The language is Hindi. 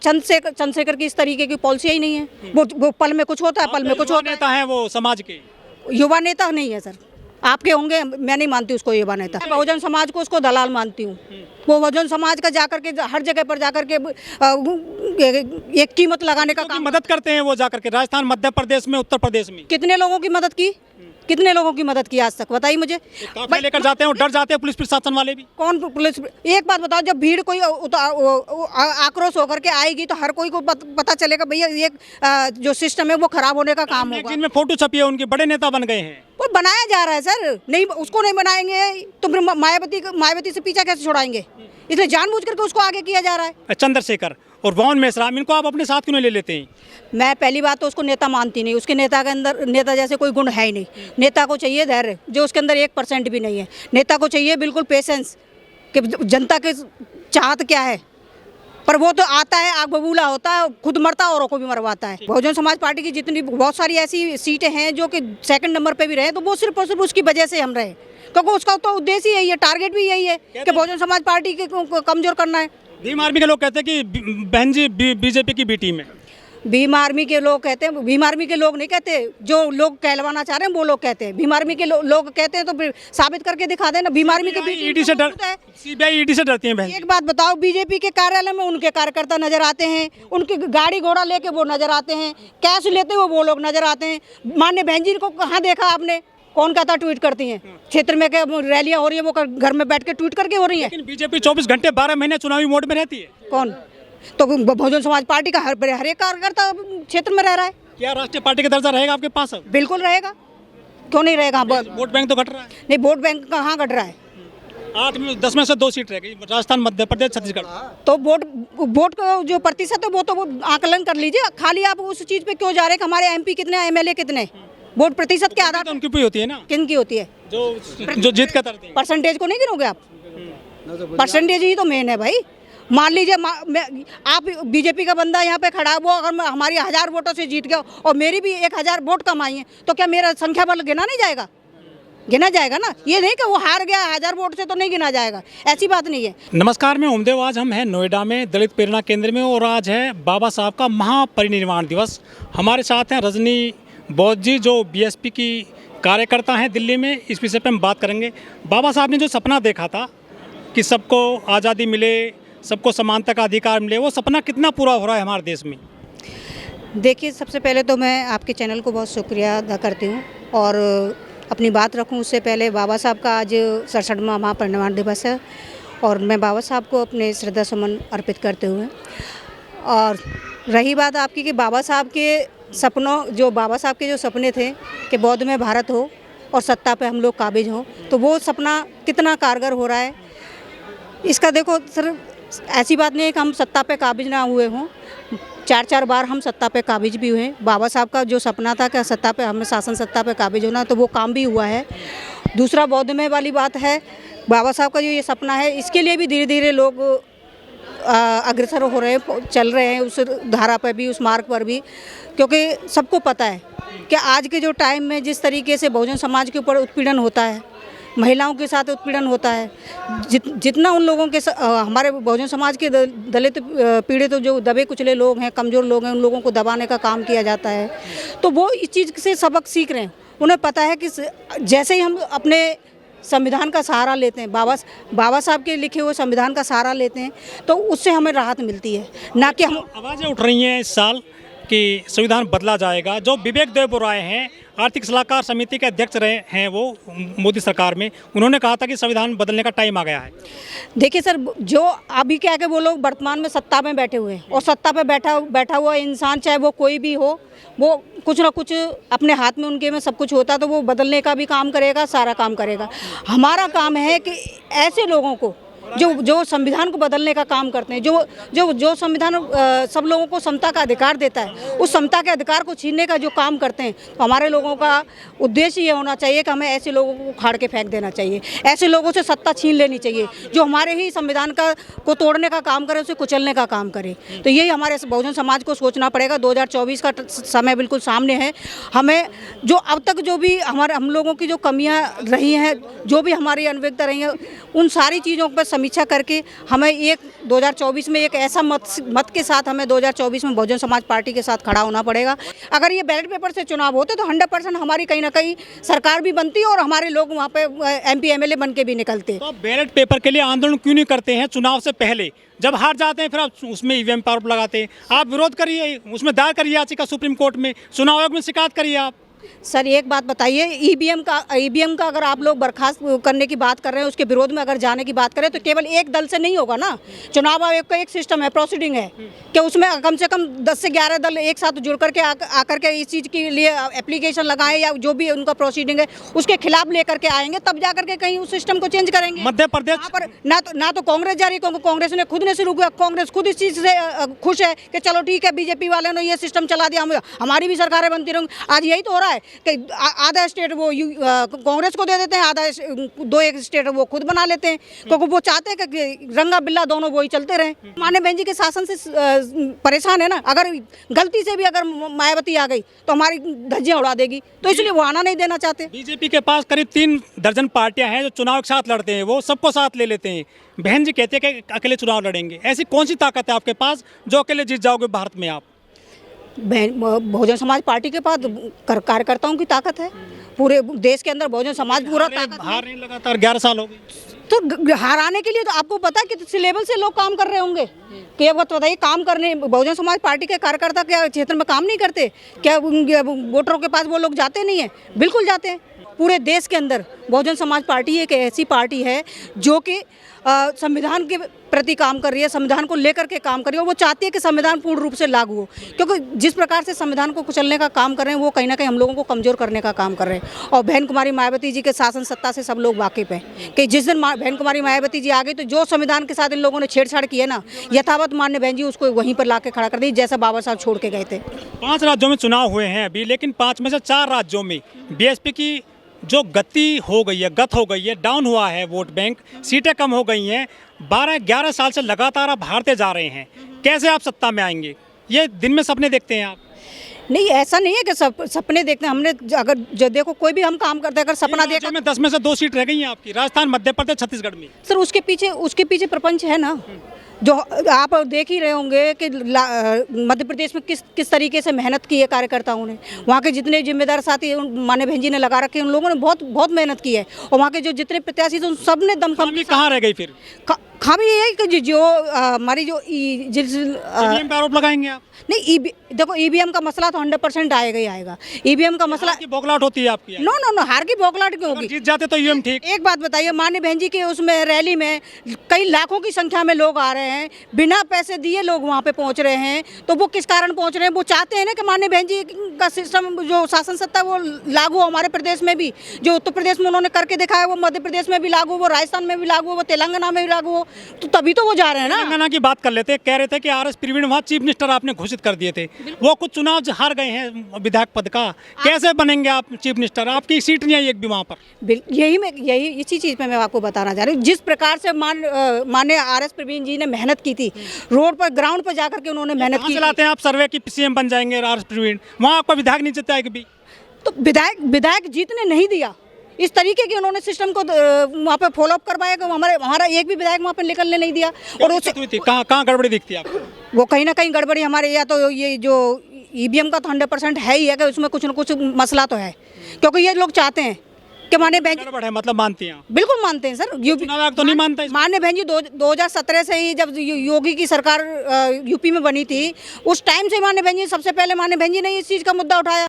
चंद्रशेखर की इस तरीके की पॉलिसी ही नहीं है। वो पल में कुछ होता है, पल में कुछ होता है। नेता है वो समाज के, युवा नेता नहीं है सर। आपके होंगे, मैं नहीं मानती उसको युवा नेता। बहुजन समाज को उसको दलाल मानती हूँ। वो बहुजन समाज का जाकर के हर जगह पर जाकर के एक कीमत लगाने का काम मदद करते हैं वो जाकर के राजस्थान, मध्य प्रदेश में, उत्तर प्रदेश में। कितने लोगों की मदद की, कितने लोगों की मदद की आज तक बताइए मुझे। काफिले लेकर जाते हैं, डर जाते हैं पुलिस प्रशासन वाले भी। कौन पुलिस? एक बात बताओ, जब भीड़ कोई आक्रोश होकर के आएगी तो हर कोई को पता चलेगा भैया ये जो सिस्टम है वो खराब होने का काम होगा। जिनमें फोटो छपी है उनके बड़े नेता बन गए हैं। वो बनाया जा रहा है सर, नहीं उसको नहीं बनाएंगे तो फिर मायावती से पीछा कैसे छुड़ाएंगे? इसलिए जानबूझ करके उसको आगे किया जा रहा है। चंद्रशेखर और वॉन मेश्राम, इनको आप अपने साथ क्यों नहीं ले लेते हैं? मैं पहली बात तो उसको नेता मानती नहीं। उसके नेता के अंदर नेता जैसे कोई गुण है ही नहीं। नेता को चाहिए धैर्य, जो उसके अंदर 1% भी नहीं है। नेता को चाहिए बिल्कुल पेशेंस, कि जनता के चाहत क्या है। पर वो तो आता है, आग बबूला होता है, खुद मरता है, औरों को भी मरवाता है। बहुजन समाज पार्टी की जितनी बहुत सारी ऐसी सीटें हैं जो कि 2nd नंबर पे भी रहे, तो वो सिर्फ और सिर्फ उसकी वजह से हम रहे, क्योंकि उसका तो उद्देश्य यही है, टारगेट भी यही है कि बहुजन समाज पार्टी को कमजोर करना है। भीम आर्मी के लोग कहते हैं कि बहन जी बीजेपी की बी टीम है। भीम आर्मी के लोग कहते हैं, भीम आर्मी के लोग नहीं कहते, जो लोग कहलवाना चाह रहे हैं वो लोग कहते हैं। भीम आर्मी के लोग कहते हैं तो फिर साबित करके दिखा देना। भीम आर्मी के ईडी से सीबीआई ईडी से डरती है बहन। एक बात बताओ, बीजेपी के कार्यालय में उनके कार्यकर्ता नजर आते हैं, उनकी गाड़ी घोड़ा लेके वो नजर आते हैं, कैश लेते हुए वो लोग नजर आते हैं। माननीय बहन जी को कहाँ देखा आपने? कौन कहता ट्वीट करती हैं? क्षेत्र में क्या रैलियां हो रही है वो घर में बैठ के ट्वीट करके हो रही है? लेकिन बीजेपी 24 घंटे 12 महीने चुनावी मोड में रहती है। कौन? तो बहुजन समाज पार्टी का हर एक कार्यकर्ता क्षेत्र में रह रहा है। क्या राष्ट्रीय पार्टी का दर्जा रहेगा आपके पास? बिल्कुल रहेगा, क्यों नहीं रहेगा? वोट बैंक तो घट रहा है। नहीं, वोट बैंक कहाँ घट रहा है? 8 में 10 में से 2 सीट रह गई, राजस्थान, मध्य प्रदेश, छत्तीसगढ़। तो वोट का जो प्रतिशत है वो तो आकलन कर लीजिए। खाली आप उस चीज पे क्यों जा रहे हैं कि हमारे MP कितने, MLA कितने? वोट प्रतिशत के आधार पर उनकी भी होती है ना। किन की होती है? जो जीत का करते हैं। परसेंटेज को नहीं गिनोगे आप? परसेंटेज ही तो मेन है भाई। मान लीजिए आप बीजेपी का बंदा यहाँ पे खड़ा है, वो अगर हमारी 1000 वोटों से जीत गया और मेरी भी 1000 वोट कम आई है, तो क्या मेरा संख्या बल गिना नहीं जाएगा? गिना जाएगा ना। ये नहीं कि वो हार गया 1000 वोट से तो नहीं गिना जाएगा, ऐसी बात नहीं है। नमस्कार, मैं ओमदेव। आज हम हैं नोएडा में दलित प्रेरणा केंद्र में और आज है बाबा साहब का महापरिनिर्वाण दिवस। हमारे साथ हैं रजनी बौद्ध जी, जो BSP की कार्यकर्ता हैं दिल्ली में। इस विषय पर हम बात करेंगे। बाबा साहब ने जो सपना देखा था कि सबको आज़ादी मिले, सबको समानता का अधिकार मिले, वो सपना कितना पूरा हो रहा है हमारे देश में? देखिए, सबसे पहले तो मैं आपके चैनल को बहुत शुक्रिया अदा करती हूँ और अपनी बात रखूँ उससे पहले बाबा साहब का आज 67वां महापरिनिर्वाण दिवस है और मैं बाबा साहब को अपने श्रद्धा सुमन अर्पित करते हुए, और रही बात आपकी कि बाबा साहब के जो सपने थे कि बौद्ध में भारत हो और सत्ता पे हम लोग काबिज हों, तो वो सपना कितना कारगर हो रहा है इसका देखो सर। ऐसी बात नहीं है कि हम सत्ता पे काबिज ना हुए हों, 4 बार हम सत्ता पे काबिज भी हुए। बाबा साहब का जो सपना था कि सत्ता पे हमें शासन सत्ता पे काबिज होना, तो वो काम भी हुआ है। दूसरा बौद्ध में वाली बात है, बाबा साहब का जो ये सपना है, इसके लिए भी धीरे धीरे लोग अग्रसर हो रहे हैं, चल रहे हैं उस धारा पर भी, उस मार्ग पर भी, क्योंकि सबको पता है कि आज के जो टाइम में जिस तरीके से बहुजन समाज के ऊपर उत्पीड़न होता है, महिलाओं के साथ उत्पीड़न होता है, जितना उन लोगों के हमारे बहुजन समाज के दलित पीड़ित जो दबे कुचले लोग हैं, कमज़ोर लोग हैं, उन लोगों को दबाने का काम किया जाता है, तो वो इस चीज़ से सबक सीख रहे हैं। उन्हें पता है कि जैसे ही हम अपने संविधान का सहारा लेते हैं, बाबा साहब के लिखे हुए संविधान का सहारा लेते हैं, तो उससे हमें राहत मिलती है। ना कि हम आवाज़ें उठ रही हैं इस साल कि संविधान बदला जाएगा। जो विवेक देबराय हैं, आर्थिक सलाहकार समिति के अध्यक्ष रहे हैं वो मोदी सरकार में, उन्होंने कहा था कि संविधान बदलने का टाइम आ गया है। देखिए सर, जो अभी क्या है कि वो लोग वर्तमान में सत्ता में बैठे हुए हैं और सत्ता पे बैठा हुआ इंसान, चाहे वो कोई भी हो, वो कुछ ना कुछ अपने हाथ में उनके में सब कुछ होता, तो वो बदलने का भी काम करेगा, सारा काम करेगा। हमारा काम है कि ऐसे लोगों को जो संविधान को बदलने का काम करते हैं, जो संविधान सब लोगों को समता का अधिकार देता है, उस समता के अधिकार को छीनने का जो काम करते हैं, तो हमारे लोगों का उद्देश्य ये होना चाहिए कि हमें ऐसे लोगों को उखाड़ के फेंक देना चाहिए, ऐसे लोगों से सत्ता छीन लेनी चाहिए जो हमारे ही संविधान को तोड़ने का काम करे, उसे कुचलने का काम करे। तो यही हमारे बहुजन समाज को सोचना पड़ेगा। 2024 का समय बिल्कुल सामने है। हमें जो अब तक जो भी हम लोगों की जो कमियाँ रही हैं, जो भी हमारी अनभिज्ञता रही है, उन सारी चीज़ों पर समीक्षा करके हमें 2024 में एक ऐसा मत के साथ हमें 2024 में बहुजन समाज पार्टी के साथ खड़ा होना पड़ेगा। अगर ये बैलेट पेपर से चुनाव होते तो 100% हमारी कहीं ना कहीं सरकार भी बनती और हमारे लोग वहाँ पे MP MLA बन के भी निकलते। तो बैलेट पेपर के लिए आंदोलन क्यों नहीं करते हैं चुनाव से पहले? जब हार जाते हैं फिर आप उसमें EVM पर आरोप लगाते हैं। आप विरोध करिए, उसमें दायर करिए याचिका सुप्रीम कोर्ट में, चुनाव आयोग में शिकायत करिए आप। सर एक बात बताइए, EVM का अगर आप लोग बर्खास्त करने की बात कर रहे हैं, उसके विरोध में अगर जाने की बात करें तो केवल एक दल से नहीं होगा ना। चुनाव आयोग का एक सिस्टम है, प्रोसीडिंग है कि उसमें कम से कम 10 से 11 दल एक साथ जुड़ करके आकर के इस चीज़ के लिए एप्लीकेशन लगाएं या जो भी उनका प्रोसीडिंग है उसके खिलाफ लेकर के आएंगे, तब जा करके कहीं उस सिस्टम को चेंज करेंगे। मध्य प्रदेश पर ना तो कांग्रेस जा रही, क्योंकि कांग्रेस ने खुद ने शुरू किया। कांग्रेस खुद इस चीज़ से खुश है कि चलो ठीक है, BJP वाले ने ये सिस्टम चला दिया, हमारी भी सरकारें बनती रहेंगी। आज यही तो हो रहा है कि आधा स्टेट वो कांग्रेस को दे देते हैं, आधा 2-1 स्टेट वो खुद बना लेते हैं, क्योंकि वो चाहते हैं कि रंगा बिल्ला दोनों वही चलते रहे। माननीय बहन जी के शासन से परेशान है ना। अगर गलती से भी अगर मायावती आ गई तो हमारी धज्जियां उड़ा देगी, तो इसलिए वो आना नहीं देना चाहते। BJP के पास करीब 3 दर्जन पार्टियां हैं जो चुनाव के साथ लड़ते हैं, वो सबको साथ ले लेते हैं। बहन जी कहते हैं कि अकेले चुनाव लड़ेंगे। ऐसी कौन सी ताकत है आपके पास जो अकेले जीत जाओगे भारत में आप? बहुजन समाज पार्टी के पास कार्यकर्ताओं की ताकत है। पूरे देश के अंदर बहुजन समाज पूरा हार नहीं, लगातार 11 साल हो गए। तो हराने के लिए तो आपको पता है कि किस लेवल से लोग काम कर रहे होंगे। कि ये बात बताइए, काम करने बहुजन समाज पार्टी के कार्यकर्ता क्या क्षेत्र में काम नहीं करते? क्या वोटरों के पास वो लोग जाते नहीं है? बिल्कुल जाते हैं। पूरे देश के अंदर बहुजन समाज पार्टी एक ऐसी पार्टी है जो कि संविधान के प्रति काम कर रही है, संविधान को लेकर के काम कर रही है। वो चाहती है कि संविधान पूर्ण रूप से लागू हो, क्योंकि जिस प्रकार से संविधान को कुचलने का काम कर रहे हैं वो कहीं ना कहीं हम लोगों को कमज़ोर करने का काम कर रहे हैं। और बहन कुमारी मायावती जी के शासन सत्ता से सब लोग वाकिफ़ हैं कि जिस दिन बहन कुमारी मायावती जी आ गई तो जो संविधान के साथ इन लोगों ने छेड़छाड़ की है ना, यथावत माननीय बहन जी उसको वहीं पर ला के खड़ा कर दी, जैसा बाबा साहब छोड़ के गए थे। 5 राज्यों में चुनाव हुए हैं अभी, लेकिन 5 में से 4 राज्यों में BSP की जो गति हो गई है, डाउन हुआ है वोट बैंक, सीटें कम हो गई हैं। 12-11 साल से लगातार आप हारते जा रहे हैं। कैसे आप सत्ता में आएंगे? ये दिन में सपने देखते हैं आप? नहीं, ऐसा नहीं है कि सपने देखते हैं। हमने अगर जो देखो कोई भी हम काम करते हैं, अगर सपना देखा में 10 में से 2 सीट रह गई हैं आपकी, राजस्थान, मध्य प्रदेश, छत्तीसगढ़ में। सर उसके पीछे प्रपंच है ना, जो आप देख ही रहे होंगे कि मध्य प्रदेश में किस तरीके से मेहनत की है कार्यकर्ताओं ने। वहाँ के जितने जिम्मेदार साथी माननीय बहन जी ने लगा रखे हैं, उन लोगों ने बहुत मेहनत की है। और वहाँ के जो जितने प्रत्याशी थे उन सब ने दमखम। कहाँ रह गई फिर? खामी ये है कि जो हमारी जो EVM पे आरोप लगाएंगे आप? नहीं, देखो EVM का मसला तो 100% आएगा ही आएगा। EVM का मसला की बौखलाहट होती है आपकी? नो, हार की बौखलाहट क्यों होगी? जीत जाते तो EVM ठीक। एक बात बताइए, माननीय बहन जी के उसमें रैली में कई लाखों की संख्या में लोग आ रहे हैं, बिना पैसे दिए लोग वहाँ पे पहुँच रहे हैं। तो वो किस कारण पहुँच रहे हैं? वो चाहते हैं ना कि माननीय बहन जी का सिस्टम, जो शासन सत्ता वो लागू हो हमारे प्रदेश में भी। जो उत्तर प्रदेश में उन्होंने करके दिखाया वो मध्य प्रदेश में भी लागू हो, वो राजस्थान में भी लागू हो, वो तेलंगाना में भी लागू हो। तो तभी तो वो जा रहे हैं ना। तेलंगाना की बात कर लेते, कह रहे थे कि RS प्रवीण वहाँ चीफ मिनिस्टर आपने घोषित कर दिए थे, वो कुछ चुनाव हार गए हैं विधायक पद का। कैसे बनेंगे आप चीफ मिनिस्टर? आपकी सीट नहीं आई एक भी वहाँ पर। यही इसी चीज़ पे मैं आपको बताना चाह रही हूँ। जिस प्रकार से माननीय RS प्रवीण जी ने मेहनत की थी, रोड पर ग्राउंड पर जाकर के उन्होंने मेहनत की। चलाते हैं आप सर्वे की CM बन जाएंगे RS प्रवीण, वहाँ आपका विधायक नहीं जीता कभी? तो विधायक जीतने नहीं दिया। इस तरीके के उन्होंने सिस्टम को वहाँ पे फॉलोअप करवाया कि हमारा एक भी विधायक वहाँ पे निकलने नहीं दिया। और उससे कहाँ गड़बड़ी दिखती है आपको? वो कहीं ना कहीं गड़बड़ी हमारे, या तो ये जो EVM का तो 100% है ही है कि उसमें कुछ न कुछ मसला तो है, क्योंकि ये लोग चाहते हैं कि माननीय बहन गड़बड़ है, मतलब मानती हैं? बिल्कुल मानते हैं सर। चुनाव आयोग तो नहीं मानता? माननीय बहन जी 2017 से ही जब योगी की सरकार UP में बनी थी, उस टाइम से माननीय बहन जी सबसे पहले माननीय बहन जी ने इस चीज़ का मुद्दा उठाया।